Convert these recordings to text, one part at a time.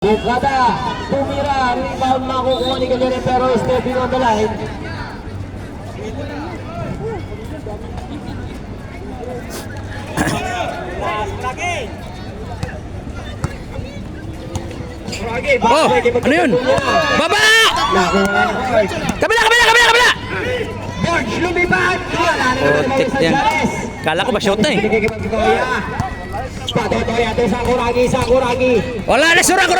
Bukada, tumira, rebound makukuha ni Ganyari pero stepping on the line. Oh, ano yun? Baba! Kabila! George lumipat! Putik yan. Kala ko ba shoot na eh. Patotoya to Sakuragi. Wala na sura ko.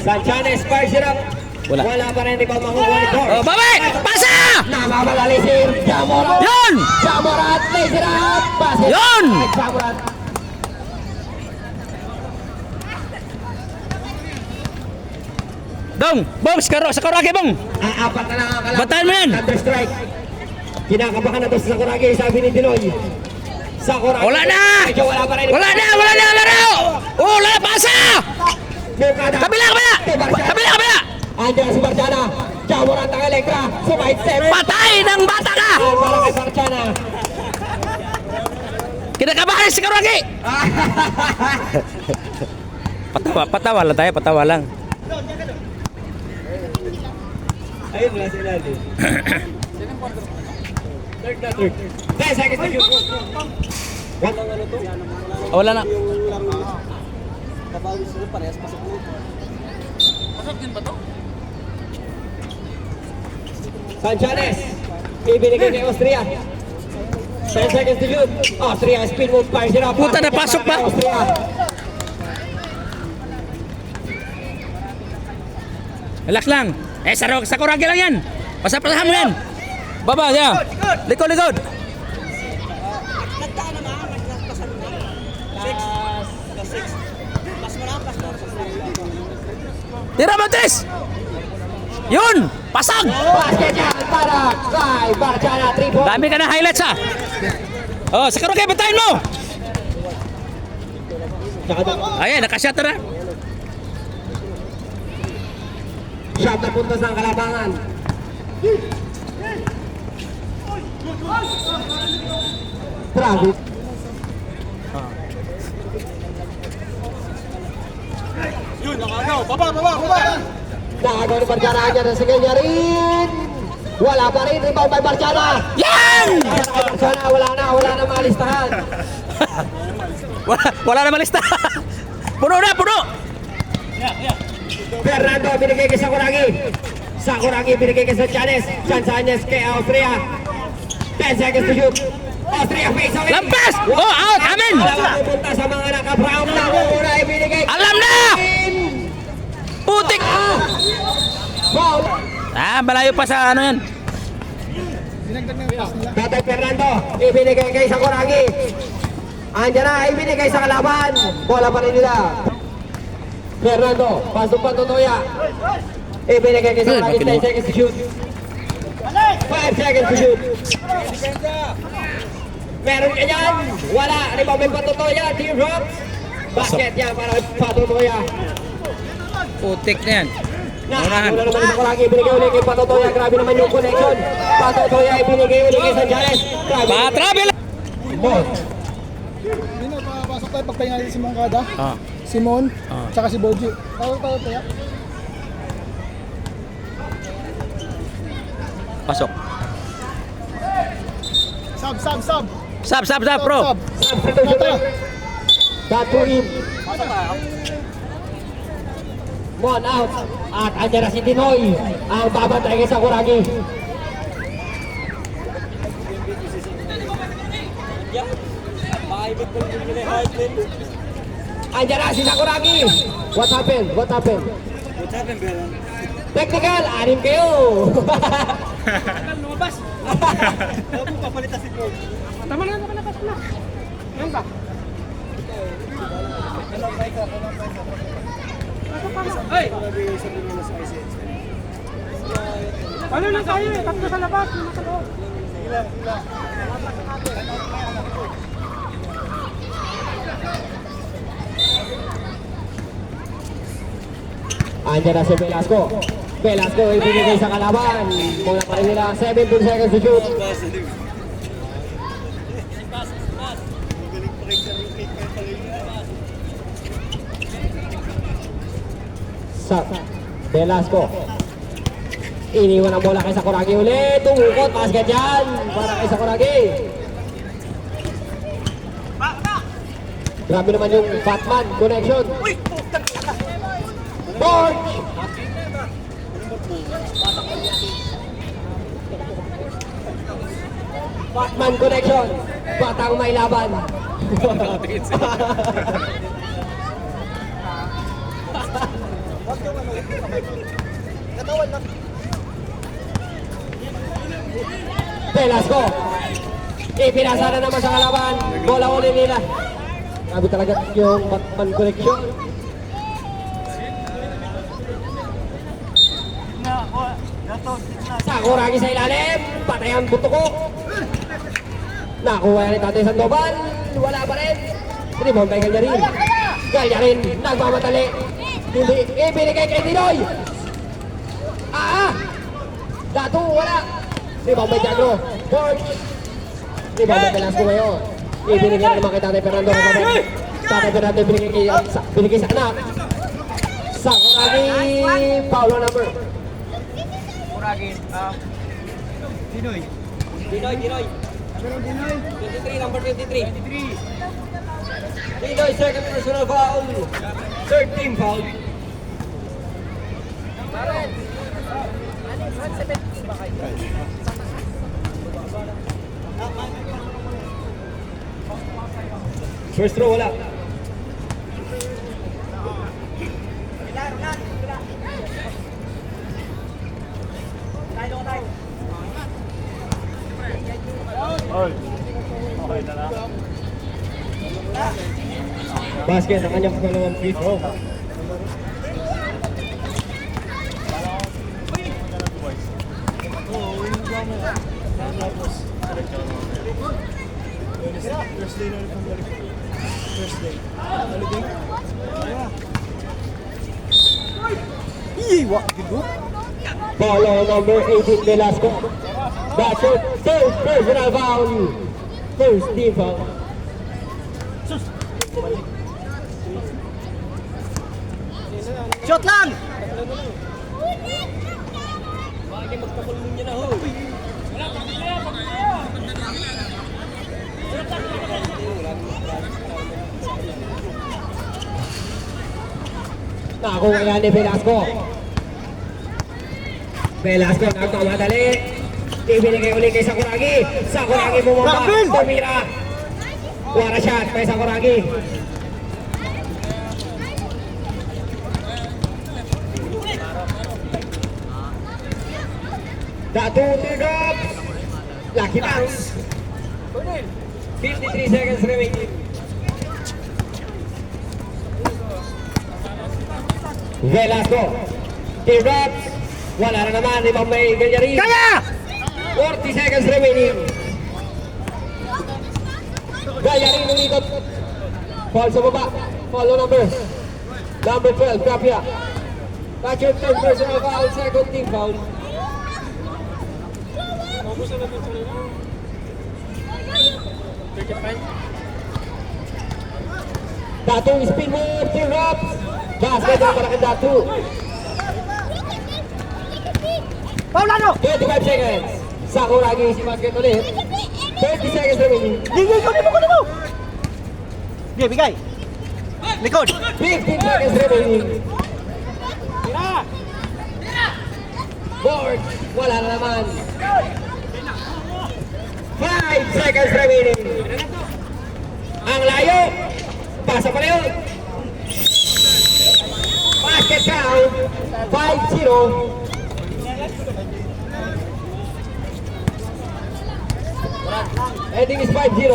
Sanchanes, fires it up. Wala pa rin ikaw makukuha ni George. Oh, babay! Pasa! Namamalali si Jamorat. Yun! Jamorat, lays it up. Pass it. Yun! Jamorat. Dong! Bong! Sakuragi, bong! Apat na lang ang kalaban. Batayan mo yan! Counter-strike. Kinakabahan na to sa Sakuragi, sabi ni Dinoy. Sakuragi. Wala na! Medyo wala pa rin. Wala na laro! Oh, wala pasa! Bukada. Kabila! Andiyan si Barjana. Jamorat ang Elektra. Sumahit step. Patay ng bata ka! Para kay Barjana. Kinakabahan si Sakuragi! Patawa lang tayo, patawa lang. Ayun wala sila din. Third. 10 seconds to shoot. What ang ano to? Oh, wala na. Kabawis sila parehas pasok mo. Pasok din ba to? Sanchanes. Ibinigay kay Austria. 10 seconds to shoot. Austria spin move fires it up. Puta, napasok pa. Austria. Relax lang. Sakuragi lang yan. Pasapasahan mo yan. Baba siya. Likod. Tira mo, Tris! Yun! Pasag! Basket yan para kay Barjana. 3 points. Dami ka na highlights ha. Oh, Sakuragi, batayin mo! Ayan, nakashot na. Shot na puntos ng kalabangan. Travis. Yun, nakagaw. Baba. Nakagaw ni Barjana niya na si Ganyarin. Wala pa rin. Rebound by Barjana. Yan! Barjana, wala na malistahan. Wala na malista. Puno na! Fernando binigay kay Sakuragi binigay kay Sanchanes. Sanchanes kay Austria. 10 seconds to shoot. Austria face away. Lampas! Oh, out! Amen! Pupunta sa mga naka-brown na muna ibinigay. Alam na! Putik! Foul. Malayo pa sa ano yan. Tatay Fernando ibinigay kay Sakuragi. Andiyan na ibinigay sa kalaban. Bola pa rin nila. Fernando, pasok pa Totoya. Ibinigay kay Sakuragi. 10 seconds to shoot. 5 seconds to shoot. Meron ka yan. Wala. Rebound pa Totoya. Team drops. Basket yan para Patotoya. Putik na yan. Wala naman sa Sakuragi. Ibinigay ulit kay Patotoya. Grabe naman yung connection. Patotoya ibinigay ulit kay Sanchanes. Pa-travel! Dino, papasok tayo pagpahinga si Mongkada. Simon, Ah. tsaka si Boji. Tawag tayo. Pasok. Sub. Sab, bro. Substitution na. Tatuin. Mon out. At andyan na si Dinoy. Ang babantay kay Sakuragi. Andyan na si Sakuragi. What happened, Bella? Technical, anim kayo. Lumabas. Papalitan si Boji. Tama na. Yan ba? Ay! Ano na tayo eh? Tatlo sa labas, nasa loob. Andyan na si Velasco. Velasco ibinigay sa kalaban. Mula pa rin nila 17 seconds to shoot. Velasco. Iniwan ang bola kay Sakuragi ulit. Tumukot, basket dyan para kay Sakuragi. Grabe naman yung Batman connection. Borge! Batman connection. Batang may laban. Velasco. Ipinasa na naman sa kalaban. Bola ulit nila. Grabe talaga yung Batman connection. Sakuragi sa ilalim. Patay ang butuko. Nakuha ni Tatay Sandoval. Wala pa rin. Rebound kay Galyarin. Galyarin. Nagmamadali. Hindi. Ibinigay kay Dinoy. Datu. Wala. Rebound kay Jagro. Borge. Rebound kay Velasco ngayon. Ibinigay naman kay Tatay Fernando. Tatay Fernando binigay sa anak. Sakuragi. Paulo number. Dinoy. Dinoy. Dinoy. 23, number 23. Dinoy, second personal foul. Third team foul. First throw, wala. Basket ang kanyang pangalawang free throw. Thursday na ulit ang balik. Thursday. Holiday? Iiwa! Gigo? Follow number 18 Velasco. That's your third personal foul. First team foul. Shot lang! Nakuha yan ni Velasco. Velasco nagmamadali. Ibinigay ulit kay Sakuragi. Sakuragi bumaba. Tumira. Wara shot kay Sakuragi. Datu teardrops. Lucky bounce. 53 seconds remaining. Velasco. Teardrops. Wala na naman. Ibang may Galyarin. Kaya! 40 seconds remaining. Galyarin umikot. Foul sa baba. Follow number 12, Grapia. That's your third personal foul, second team foul. Datu spin move, teardrops. Basket na para kay Datu. Paulano! 25 seconds. Sakuragi si basket ulit. 30 seconds remaining. Gigay ko mo! Sige, bigay! Likod! 15 seconds remaining. Board. Wala na naman. 5 seconds remaining. Ang layo. Pasa pa na yun. Basket count. 5-0. Ending is 5-0.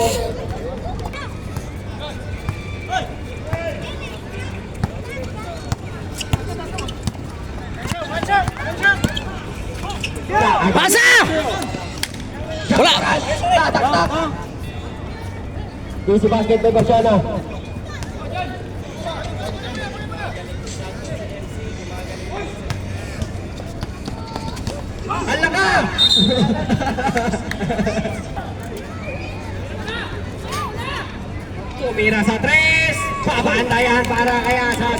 Pasa! Wala! Tatak-tak. Easy basket by Barciano. Hala ka! Tumira sa tres. Papaantayan para kaya sa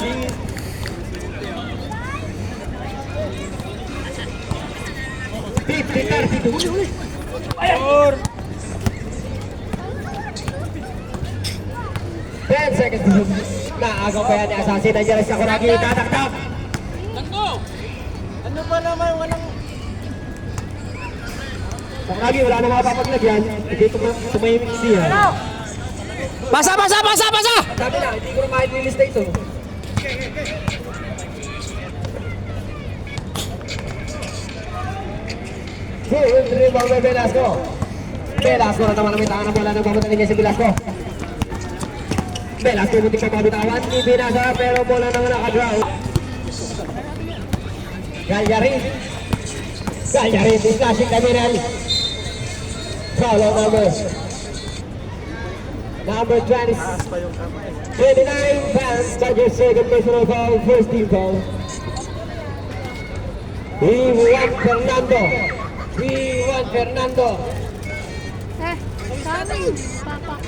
50-32. Ten seconds to shoot. Naagaw pa yan ni Assassin. Nandiyan sa Sakuragi. Tataktak. Ano ba naman walang... Sakuragi, wala na mapapaglagyan. Hindi tumahimik siya. Pasa! Sabi na, hindi ko na ma-release na ito. Good rebound by Velasco. Velasco na naman ang may tangan ng bola. Nagpapunta niya si Velasco. Velasco muntik pa mabitawan. Hindi binasa pero bola naman nakadraw. Galyarin. Di flashing na Minel. Foul on number 29 fans. Dodgers second personal foul. First team foul. Juan Fernando. Sorry, Papa.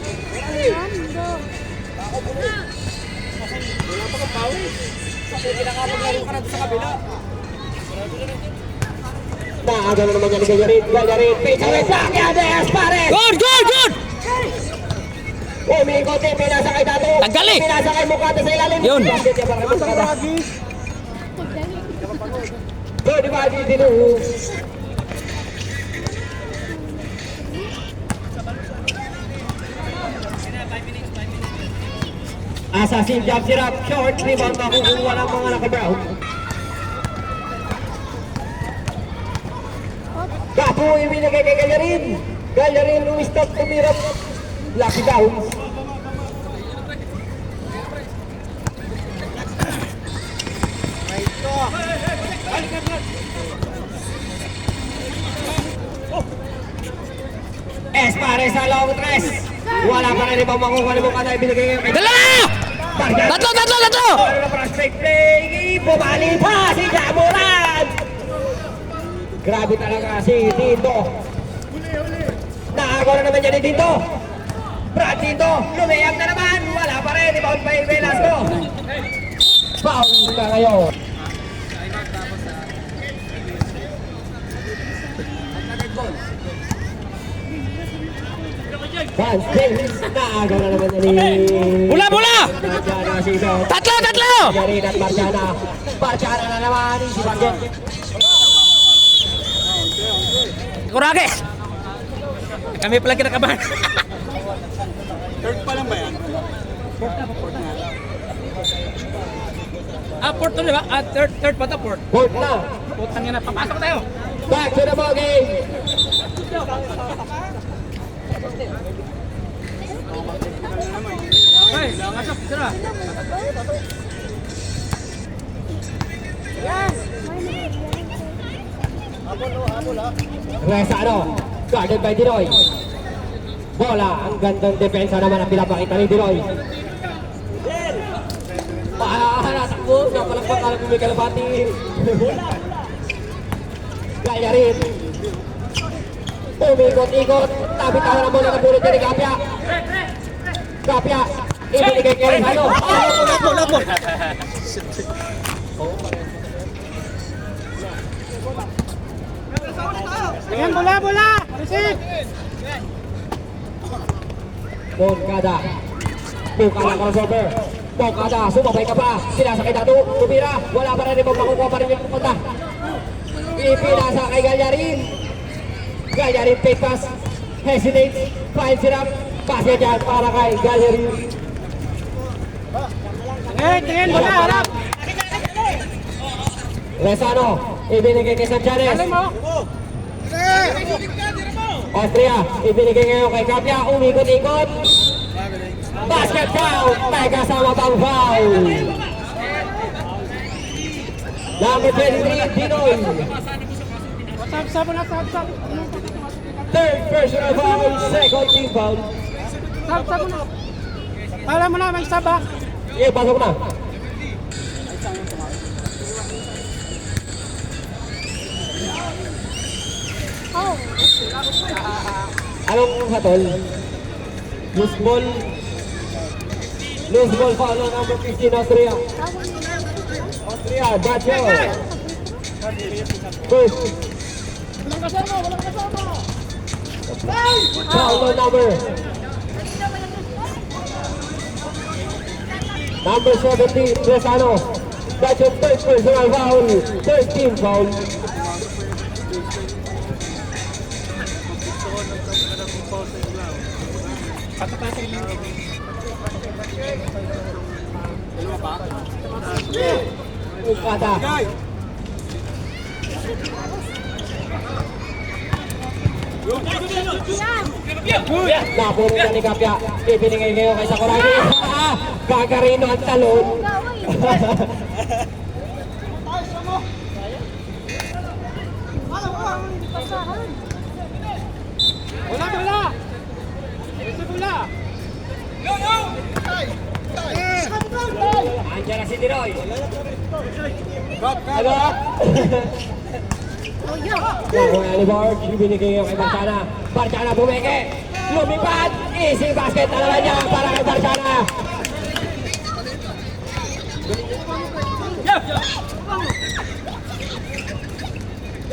Fernando. Naaga na naman yan ni Galyarin. Pitch away back. Yandes Pares. Good! Umikot eh. Pinasa kay Dato. Tagal eh. Pinasa kay Mukata sa ilalim. Yun. Bakit niya para kay Mukata? Sakuragi. So, di ba? Di dinuho. Assassin jump sirap. Short. Rebound makukuha ng mga naka-brown. Kapo ibinigay kay Galyarin. Galyarin umistop, tumirap. Lucky downs. Espares sa long tres. Wala pa rin ibang makukuha ni Mukata. Ibinigay kay Dala! Tatlo! Ano na prospect play. Bumali pa si Jamoran. Grabe talaga si Tito. Nakago na naman niya ni Tito. Brad Tito, lumiyap na naman. Wala pa rin. Rebound pa yung Velasco. Foul na ngayon. Vance James, nakago na naman niya ni... Bola! Marciana si Don. Tatlo! Yarin at Marciana. Marciana na naman. Si Bagyo. Kurage! Kami pala kinakabahan. Third pa lang ba yan? Port to, di ba? Third pa to, port. Court na. Putang ina, papasok tayo. Back to the ball game. Hey, langasok, sira. Resano, guarded by Diroy. Bola, ang gandang depensa naman ang pinapakita ni Diroy. Natakbo, napalakpak ka lang kung may kalapati. Galyarin. Umikot-ikot, tabi-tawa ng bola ng bulot niya ni Gapia. Gapia, ibinigay kay Resano. Lapor! Ayan, bola! Receive! Moncada. Buka lang crossover. Moncada, sumabay ka pa. Sinasakay Dato. Tumira. Wala pa rin ibang makukuha pa rin yung pupunta. Ipinasa kay Galyarin. Galyarin fake pass. Hesitates. Files it up. Pass niya dyan para kay Galyarin. Tingin, bola! Harap! Resano. Ibinigay kay Sanchanes. Austria. Ibinigay ngayon kay Kapia. Umikot-ikot. Basket foul. Teka sama pang foul. Number 23, Dinoy. Third personal foul. Second team foul. Alam mo na, may sab ha? Sige, pasok na. Oh, Anong hatol? Loose ball. Loose ball foul on number 15, Austria. Austria, Bacho. First. Foul number. Number 70, Resano. That's your third personal foul. Third team foul. Ukada. Napuro na ni Kapya. Ibinigay kayo kay Sakuragi. Gagarino ang talon. Bola, bola. Ito bola. Andiyan na si Diroy. Ano? Kung Aliborg, ibinigay kayo kay Barchana. Barchana bumeke. Lumipad. Easy basket na naman niya para kay Barchana.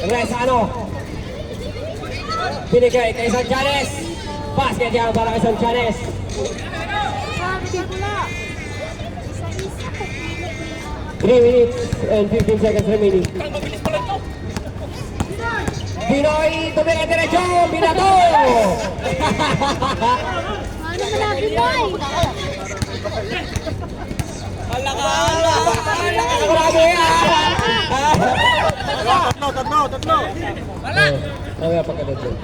Resano. Binigay kay Sanchanes. Basket yan para kay Sanchanes. 3 minutes and 15 seconds remaining. Pinoy, tumingin diretso, binato! Ano mo na, Pinoy? Grabe Tatlo. Ano yung pagkalit yun?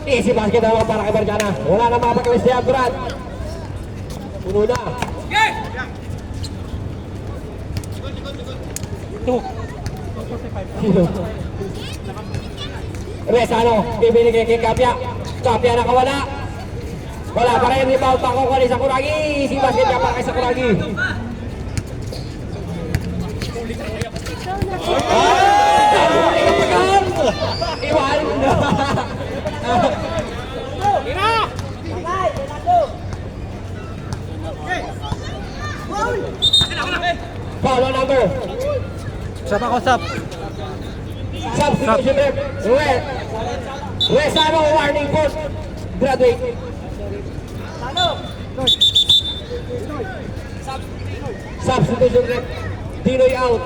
Easy basket na lang para kay Barjana. Wala na mapagkalis niya, Brad. Puno na. Sino? Resano, ibinigay kay Kapya. Kapya nakawala. Wala pa rin, rebound pa kukuha ni Sakuragi. Easy basket niya para kay Sakuragi. Iwan! Follow number. Sap ako, sap. Substitution rep. Resano warning court. Graduate. Substitution rep. Dinoy out.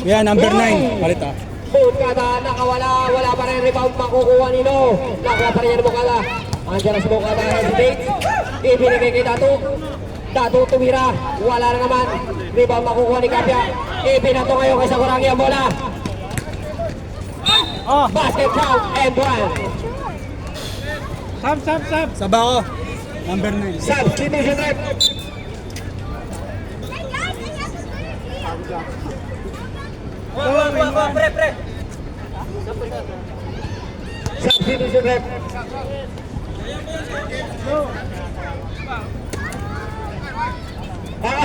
Yeah, number 9. Palit ah. Mukada nakawala. Wala pa rin rebound makukuha ni No. Nakuha pa rin yan Mukada. Andiyan na si Mukada. Hesitate. Ibinigay kay Datu. Datu tumira. Wala na naman. Rebound makukuha ni Kapya. Ibinato ngayon kay Sakuragi ang bola. Basket count and one. Sap. Saba ko. Number 9. Substitution rep. Substitution rep.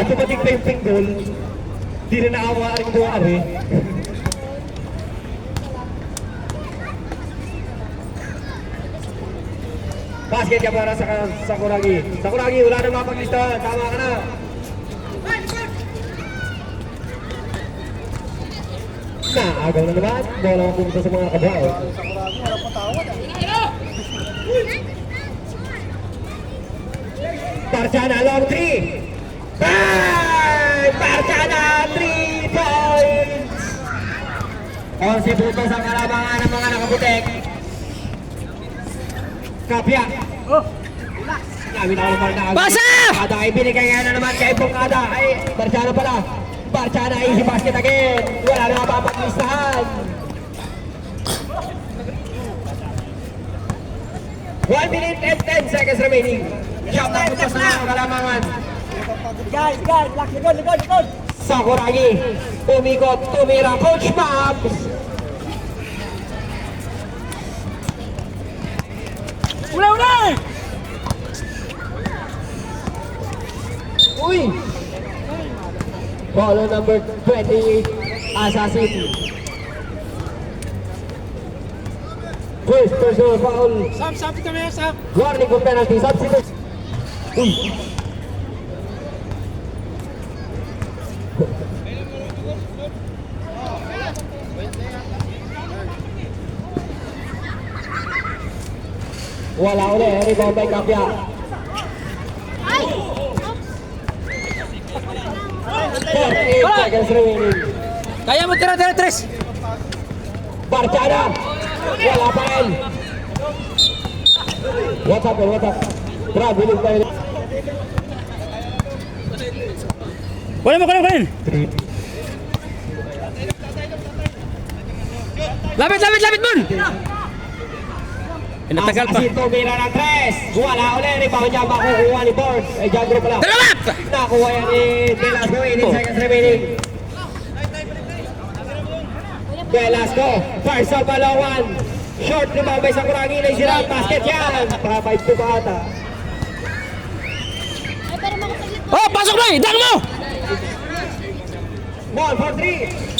Tumating pa yung pinggol. Di na naawa rin buwan eh. Basket niya para sa Sakuragi. Sakuragi, wala na mapaglista. Tama ka na. Naagaw na naman. Bola mapunta sa mga kabaw. Barchana, long 3. Barchana, 3 points. 11 puntos ang kalabangan ng mga nakaputek. Kapya. Basa! Kada ay binigay nga na naman kay Bungada. Ay, Barchana pala. Barchana easy basket again. Wala na mapapaglistahan. 1 minute and 10 seconds remaining. Shot na puntos na ang kalamangan. Likod. Sakuragi. Umikot, tumira. Coach Babs. Ula! Uy! Follow number 28, Assassin. First personal foul. Sap kami, sap. Warning for penalty. Substitute. Uy! Wala ulit. Rebound by Kapya. Ay! 48 seconds remaining. Kaya mo tira, Tres. Barchada. Wala pa rin. What's up? Brad, bilis tayo. Kunin mo. Lapit, Mon! Pinatagal pa. Asinto Mira ng 3. Wala ulit. Rebound niya. Makukuha ni Ford. Ay, Jandro pala. Dalawat! Nakuha yan ni Velasco. 18 seconds remaining. Velasco. First up, Palawan. Short rebound by Sakuragi. Naisiran. Basket yan. Pa 5-2 pa ata. Ay, pero makapaglit mo. Oh, pasok na! Dang mo! Ball for 3.